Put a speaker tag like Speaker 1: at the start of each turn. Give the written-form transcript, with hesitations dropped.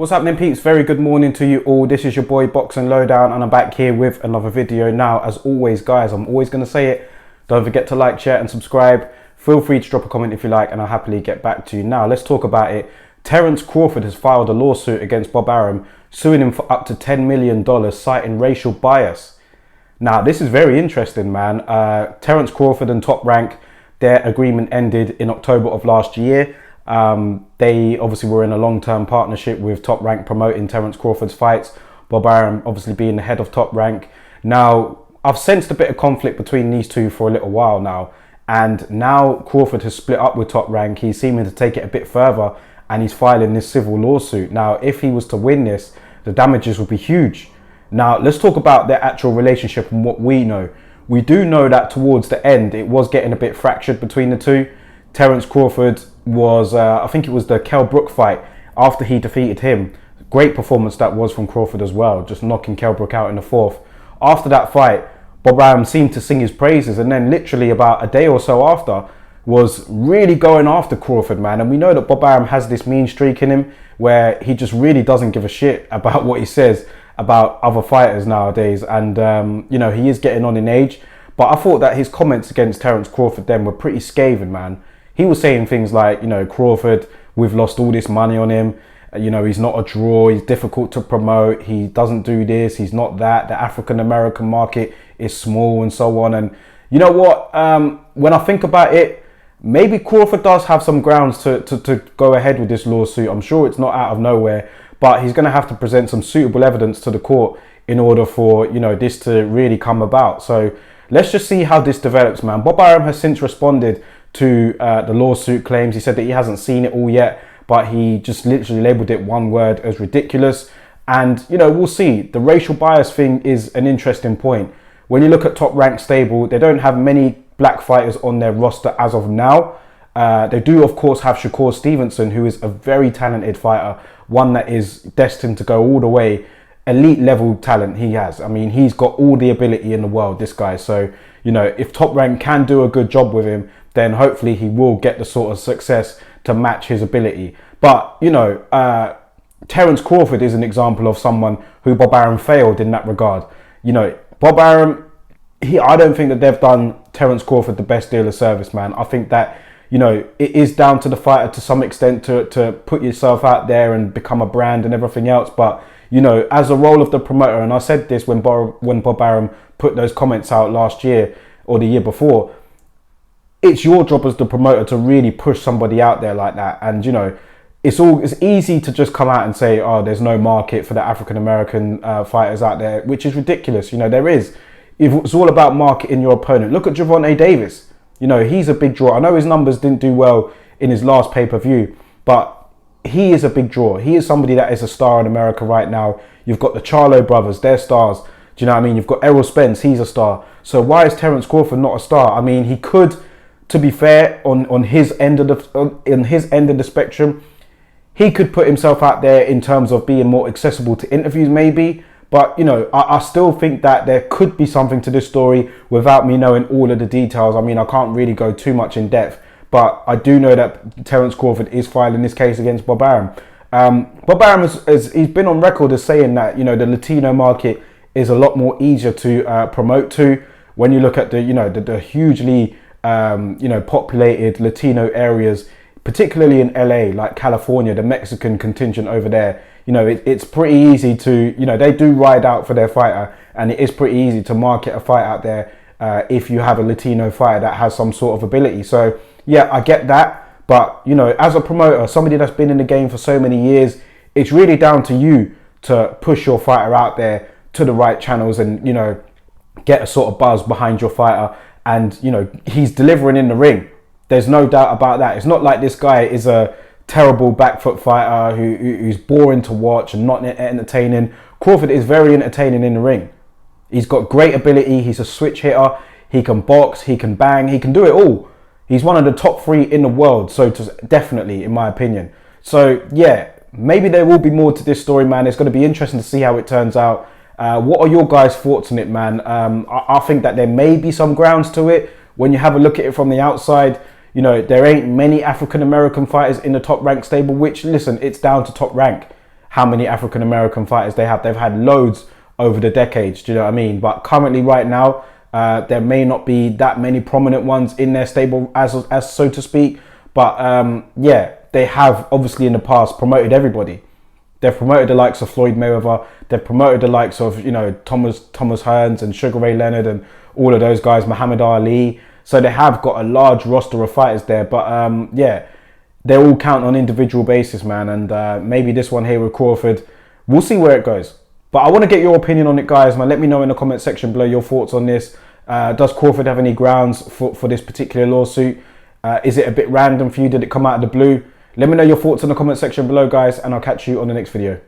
Speaker 1: What's happening, peeps? Very good morning to you all. This is your boy Boxing Lowdown and I'm back here with another video. Now, as always, guys, I'm always going to say it. Don't forget to like, share and subscribe. Feel free to drop a comment if you like and I'll happily get back to you. Now, let's talk about it. Terence Crawford has filed a lawsuit against Bob Arum, suing him for up to $10 million, citing racial bias. Now, this is very interesting, man. Terence Crawford and Top Rank, their agreement ended in October of last year. They obviously were in a long-term partnership with Top Rank promoting Terence Crawford's fights. Bob Arum obviously being the head of Top Rank. Now, I've sensed a bit of conflict between these two for a little while now. And now Crawford has split up with Top Rank. He's seeming to take it a bit further and he's filing this civil lawsuit. Now, if he was to win this, the damages would be huge. Now, let's talk about their actual relationship and what we know. We do know that towards the end, it was getting a bit fractured between the two. Terence Crawford was, I think it was the Kell Brook fight after he defeated him. Great performance that was from Crawford as well, just knocking Kell Brook out in the fourth. After that fight, Bob Arum seemed to sing his praises, and then literally about a day or so after was really going after Crawford, man. And we know that Bob Arum has this mean streak in him where he just really doesn't give a shit about what he says about other fighters nowadays. And, you know, he is getting on in age. But I thought that his comments against Terence Crawford then were pretty scathing, man. He was saying things like, you know, Crawford, we've lost all this money on him. You know, he's not a draw. He's difficult to promote. He doesn't do this. He's not that. The African-American market is small and so on. And you know what? When I think about it, maybe Crawford does have some grounds to go ahead with this lawsuit. I'm sure it's not out of nowhere, but he's going to have to present some suitable evidence to the court in order for, you know, this to really come about. So let's just see how this develops, man. Bob Arum has since responded to the lawsuit claims. He said that he hasn't seen it all yet, but he just literally labeled it one word as ridiculous. And, you know, we'll see. The racial bias thing is an interesting point. When you look at Top Rank stable, they don't have many black fighters on their roster as of now. They do, of course, have Shakur Stevenson, who is a very talented fighter, one that is destined to go all the way. Elite level talent he has. I mean, he's got all the ability in the world, this guy. So, you know, if Top Rank can do a good job with him, then hopefully he will get the sort of success to match his ability. But, you know, Terence Crawford is an example of someone who Bob Arum failed in that regard. You know, Bob Arum, I don't think that they've done Terence Crawford the best deal of service, man. I think that, you know, it is down to the fighter to some extent to put yourself out there and become a brand and everything else. But, you know, as a role of the promoter, and I said this when Bob Arum put those comments out last year or the year before, it's your job as the promoter to really push somebody out there like that. And, you know, it's easy to just come out and say, oh, there's no market for the African-American fighters out there, which is ridiculous. You know, there is. It's all about marketing your opponent. Look at Gervonta Davis. You know, he's a big draw. I know his numbers didn't do well in his last pay-per-view, but he is a big draw. He is somebody that is a star in America right now. You've got the Charlo brothers, they're stars. Do you know what I mean? You've got Errol Spence, he's a star. So why is Terence Crawford not a star? I mean, he could, to be fair, on his end of the spectrum, he could put himself out there in terms of being more accessible to interviews, maybe. But, you know, I still think that there could be something to this story without me knowing all of the details. I mean, I can't really go too much in depth, but I do know that Terence Crawford is filing this case against Bob Arum. Bob Arum he's been on record as saying that, you know, the Latino market is a lot more easier to promote to. When you look at the, you know, the hugely you know, populated Latino areas, particularly in LA, like California, the Mexican contingent over there, you know, it's pretty easy to, you know, they do ride out for their fighter, and it is pretty easy to market a fight out there if you have a Latino fighter that has some sort of ability. So yeah, I get that, but, you know, as a promoter, somebody that's been in the game for so many years, it's really down to you to push your fighter out there to the right channels and, you know, get a sort of buzz behind your fighter. And, you know, he's delivering in the ring. There's no doubt about that. It's not like this guy is a terrible back foot fighter who's boring to watch and not entertaining. Crawford is very entertaining in the ring. He's got great ability. He's a switch hitter. He can box. He can bang. He can do it all. He's one of the top 3 in the world. So definitely, in my opinion. So yeah, maybe there will be more to this story, man. It's going to be interesting to see how it turns out. What are your guys' thoughts on it, man? I think that there may be some grounds to it. When you have a look at it from the outside, you know, there ain't many African-American fighters in the Top Rank stable, which, listen, it's down to Top Rank. how many African American fighters they have. They've had loads over the decades, do you know what I mean? But currently right now, there may not be that many prominent ones in their stable, as so to speak. But yeah, they have obviously in the past promoted everybody. They've promoted the likes of Floyd Mayweather. They've promoted the likes of, you know, Thomas Hearns and Sugar Ray Leonard and all of those guys, Muhammad Ali. So they have got a large roster of fighters there. But yeah, they all count on individual basis, man. And maybe this one here with Crawford, we'll see where it goes. But I want to get your opinion on it, guys, man. Let me know in the comment section below your thoughts on this. Does Crawford have any grounds for this particular lawsuit? Is it a bit random for you? Did it come out of the blue? Let me know your thoughts in the comment section below, guys, and I'll catch you on the next video.